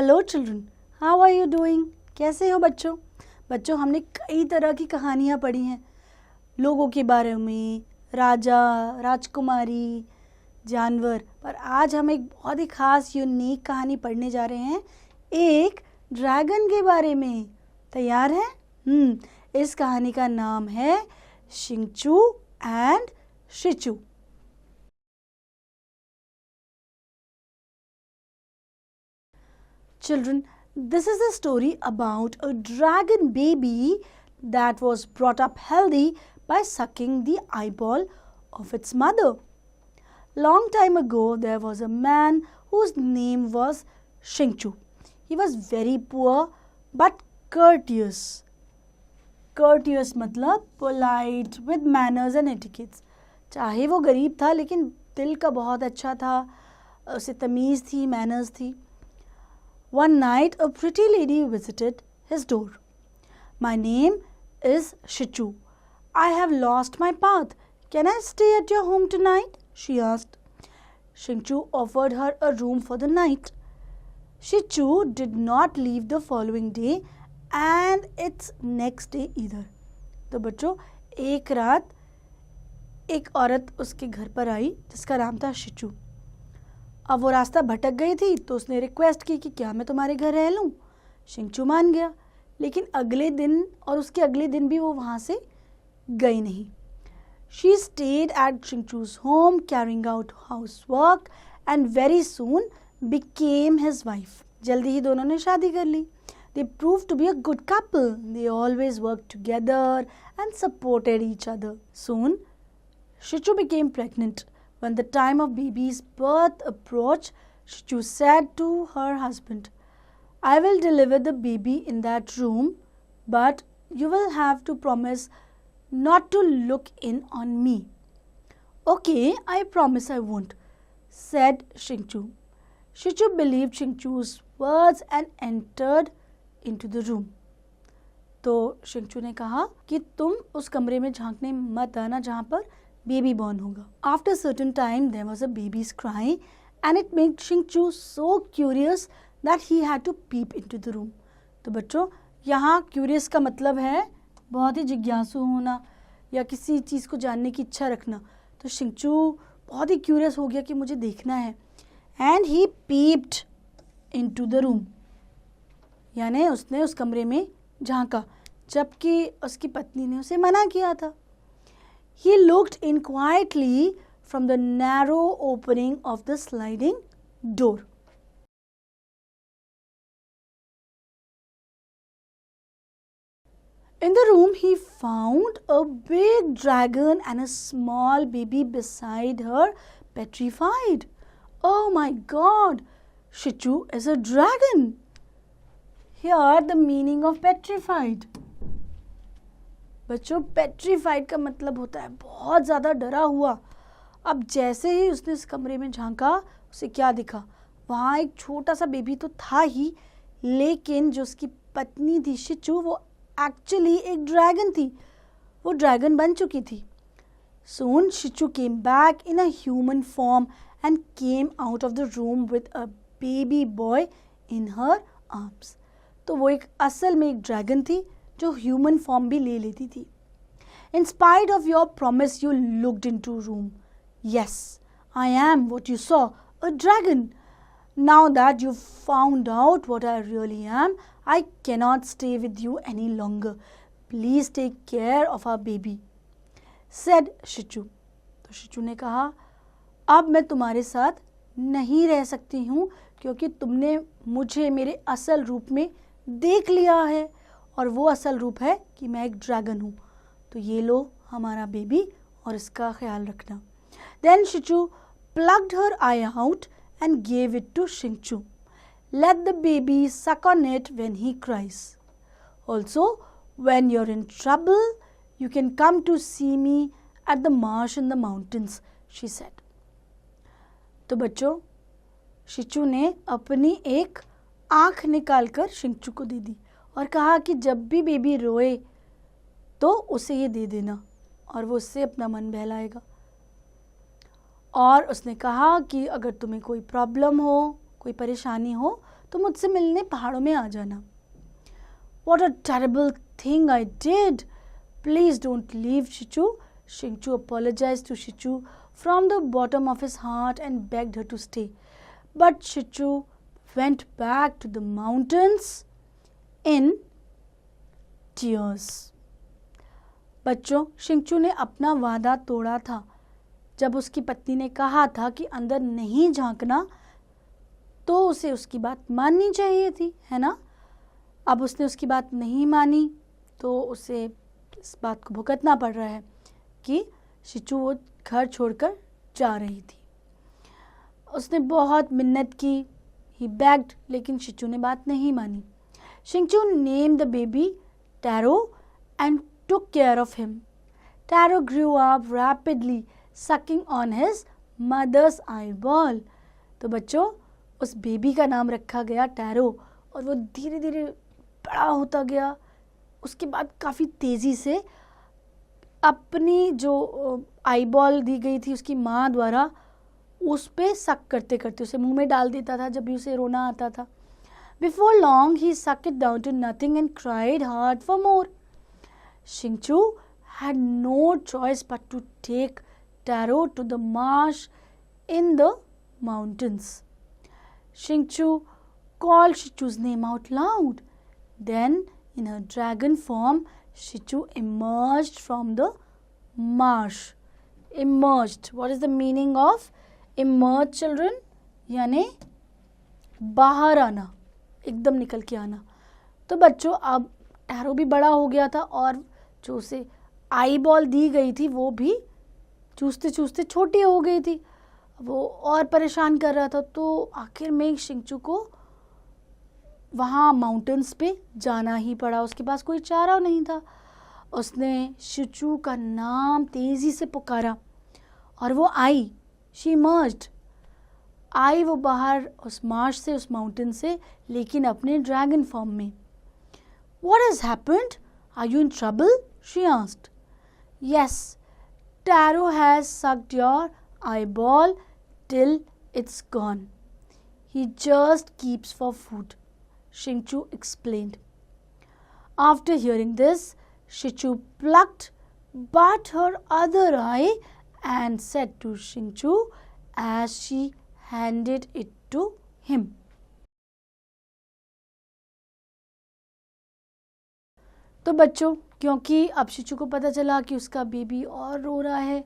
Hello children, how are you doing? कैसे हो बच्चों? बच्चों, हमने कई तरह की कहानियाँ पढ़ी हैं, लोगों के बारे में, राजा, राजकुमारी, जानवर। पर आज हम एक बहुत ही ख़ास यूनिक कहानी पढ़ने जा रहे हैं, एक ड्रैगन के बारे में। तैयार हैं? इस कहानी का नाम है शिंगचू and शिचू। Children, this is a story about a dragon baby that was brought up healthy by sucking the eyeball of its mother. Long time ago, there was a man whose name was Shingchu. He was very poor but courteous. Courteous मतलब polite with manners and etiquettes. चाहे वो गरीब था लेकिन दिल का बहुत अच्छा था, उसे तमीज़ थी, manners थी. One night, a pretty lady visited his door. My name is Shichu. I have lost my path. Can I stay at your home tonight? She asked. Shichu offered her a room for the night. Shichu did not leave the following day and its next day either. तो बच्चों, एक रात एक औरत उसके घर पर आई जिसका नाम था शिचू. अब वो रास्ता भटक गई थी तो उसने रिक्वेस्ट की कि क्या मैं तुम्हारे घर रह लूँ. शिंगचू मान गया, लेकिन अगले दिन और उसके अगले दिन भी वो वहाँ से गई नहीं. She stayed at Shingchu's home carrying out house work and very soon became his wife. जल्दी ही दोनों ने शादी कर ली. They proved to be a good couple. They always work together and supported each other. Soon Shichu became pregnant. When the time of baby's birth approached, Shichu said to her husband, I will deliver the baby in that room, but you will have to promise not to look in on me. Okay, I promise I won't, said Shingchu. Shichu believed Shingchu's words and entered into the room. तो शिंगचू ने कहा कि तुम उस कमरे में झांकने मत आना जहाँ पर बेबी बॉर्न होगा. After certain time there was a baby's cry and it made Shingchu so curious that he had to peep into the room. तो बच्चों, यहाँ curious का मतलब है बहुत ही जिज्ञासु होना या किसी चीज़ को जानने की इच्छा रखना. तो शिंगचू बहुत ही curious हो गया कि मुझे देखना है. And he peeped into the room. यानी उसने उस कमरे में झांका जबकि उसकी पत्नी ने उसे मना किया था. He looked in quietly from the narrow opening of the sliding door. In the room, he found a big dragon and a small baby beside her, petrified. Oh my God! Shichu is a dragon. Here, the meaning of petrified. बच्चों, petrified का मतलब होता है बहुत ज़्यादा डरा हुआ. अब जैसे ही उसने इस कमरे में झांका, उसे क्या दिखा? वहाँ एक छोटा सा बेबी तो था ही, लेकिन जो उसकी पत्नी थी शिचू, वो एक्चुअली एक ड्रैगन थी. वो ड्रैगन बन चुकी थी. Soon Shichu came back in a human form and came out of the room with a baby boy in her arms. तो वो एक असल में एक ड्रैगन थी जो ह्यूमन फॉर्म भी ले लेती थी. In spite of your promise, you looked into room. Yes, I am what you saw, a dragon. Now that you've found out what I really am, I cannot stay with you any longer. Please take care of our baby, said Shichu. तो शिचू ने कहा, अब मैं तुम्हारे साथ नहीं रह सकती हूँ क्योंकि तुमने मुझे मेरे असल रूप में देख लिया है और वो असल रूप है कि मैं एक ड्रैगन हूँ. तो ये लो हमारा बेबी और इसका ख्याल रखना. Then Shichu plucked her eye out and gave it to Shingchu. Let the baby suck on it when he cries. Also, when you're in trouble, you can come to see me at the marsh in the mountains, she said. तो बच्चों, शिचू ने अपनी एक आँख निकालकर शिंगचू को दे दी और कहा कि जब भी बेबी रोए तो उसे ये दे देना और वो उससे अपना मन बहलाएगा. और उसने कहा कि अगर तुम्हें कोई प्रॉब्लम हो, कोई परेशानी हो तो मुझसे मिलने पहाड़ों में आ जाना। What a terrible thing I did. Please don't leave, Shichu. Shingchu apologized to Shichu from the bottom of his heart and begged her to stay. But Shichu went back to the mountains in tears. बच्चों, शिंगचू ने अपना वादा तोड़ा था। जब उसकी पत्नी ने कहा था कि अंदर नहीं झांकना, तो उसे उसकी बात माननी चाहिए थी, है ना? अब उसने उसकी बात नहीं मानी, तो उसे इस बात को भुगतना पड़ रहा है कि शिचू वो घर छोड़कर जा रही थी। उसने बहुत मिन्नत की, ही बेग्ड, लेकिन शिचू ने बात नहीं मानी। Shingchu named the baby Taro and took care of him. Taro grew up rapidly, sucking on his mother's eyeball. तो बच्चों, उस बेबी का नाम रखा गया टैरो, और वो धीरे धीरे बड़ा होता गया। उसके बाद काफ़ी तेज़ी से अपनी जो आईबॉल दी गई थी उसकी माँ द्वारा, उस पे सक करते करते उसे मुंह में डाल देता था जब भी उसे रोना आता था। Before long, he sucked it down to nothing and cried hard for more. Shingchu had no choice but to take Taro to the marsh in the mountains. Shingchu called Shichu's name out loud. Then, in her dragon form, Shichu emerged from the marsh. Emerged. What is the meaning of emerge, children? यानी बाहर आना, एकदम निकल के आना। तो बच्चों, अब टैरो भी बड़ा हो गया था और जो उसे आई बॉल दी गई थी वो भी चूसते चूसते छोटी हो गई थी। वो और परेशान कर रहा था, तो आखिर में शिंगचू को वहाँ माउंटेन्स पे जाना ही पड़ा। उसके पास कोई चारा नहीं था। उसने शिचू का नाम तेज़ी से पुकारा और वो आई। शी इमर्ज्ड, आई वो बाहर उस मार्श से, उस माउंटेन से, लेकिन अपने ड्रैगन फॉर्म में। What has happened? Are you in trouble? She asked. Yes, Taro has sucked your eyeball till it's gone. He just keeps for food, Shingchu explained. After hearing this, Shichu plucked but her other eye and said to Shingchu as she handed it to him. तो बच्चों, क्योंकि अब शिचू को पता चला कि उसका baby और रो रहा है,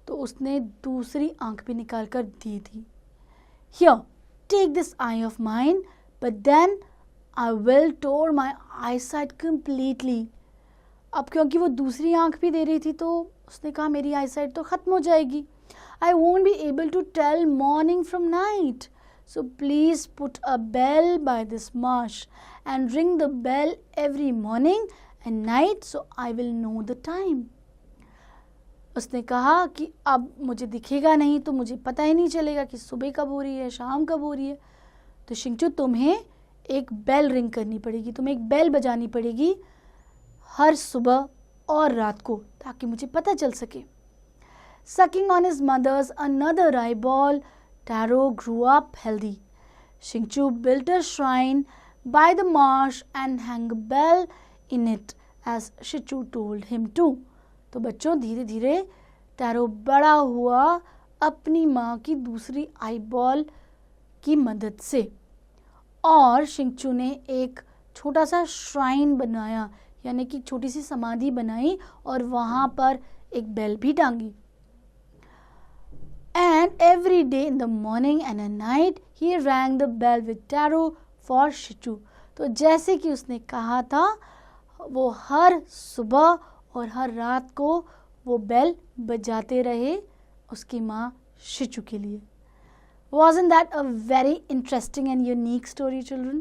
तो उसने दूसरी आंख भी निकाल कर दी थी। Here, take this eye of mine, but then I will tore my eyesight completely. अब क्योंकि वो दूसरी आंख भी दे रही थी, तो उसने कहा मेरी आईसाइट तो ख़त्म हो जाएगी। I won't be able to tell morning from night. So please put a bell by this marsh and ring the bell every morning and night so I will know the time. उसने कहा कि अब मुझे दिखेगा नहीं, तो मुझे पता ही नहीं चलेगा कि सुबह कब हो रही है, शाम कब हो रही है। तो शिंगचू, तुम्हें एक बेल रिंग करनी पड़ेगी, तुम्हें एक बेल बजानी पड़ेगी हर सुबह और रात को, ताकि मुझे पता चल सके। Sucking on his mother's another eyeball, Taro grew up healthy. Shingchu built a shrine by the marsh and hung a bell in it as Shichu told him to. तो बच्चों, धीरे धीरे टैरो बड़ा हुआ अपनी माँ की दूसरी आईबॉल की मदद से, और शिंगचू ने एक छोटा सा श्राइन बनाया, यानी कि छोटी सी समाधि बनाई और वहाँ पर एक बेल भी टांगी। And every day in the morning and at night he rang the bell with Taro for Shichu. तो जैसे कि उसने कहा था, वो हर सुबह और हर रात को वो बेल बजाते रहे उसकी माँ शिचू के लिए। Wasn't that a very interesting and unique story, children?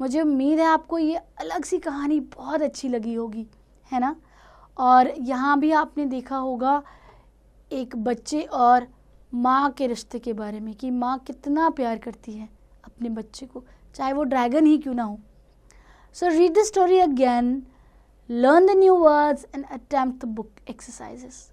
मुझे उम्मीद है आपको ये अलग सी कहानी बहुत अच्छी लगी होगी, है ना? और यहाँ भी आपने देखा होगा एक बच्चे और माँ के रिश्ते के बारे में, कि माँ कितना प्यार करती है अपने बच्चे को, चाहे वो ड्रैगन ही क्यों ना हो। So read the story again, learn the new words and attempt the book exercises.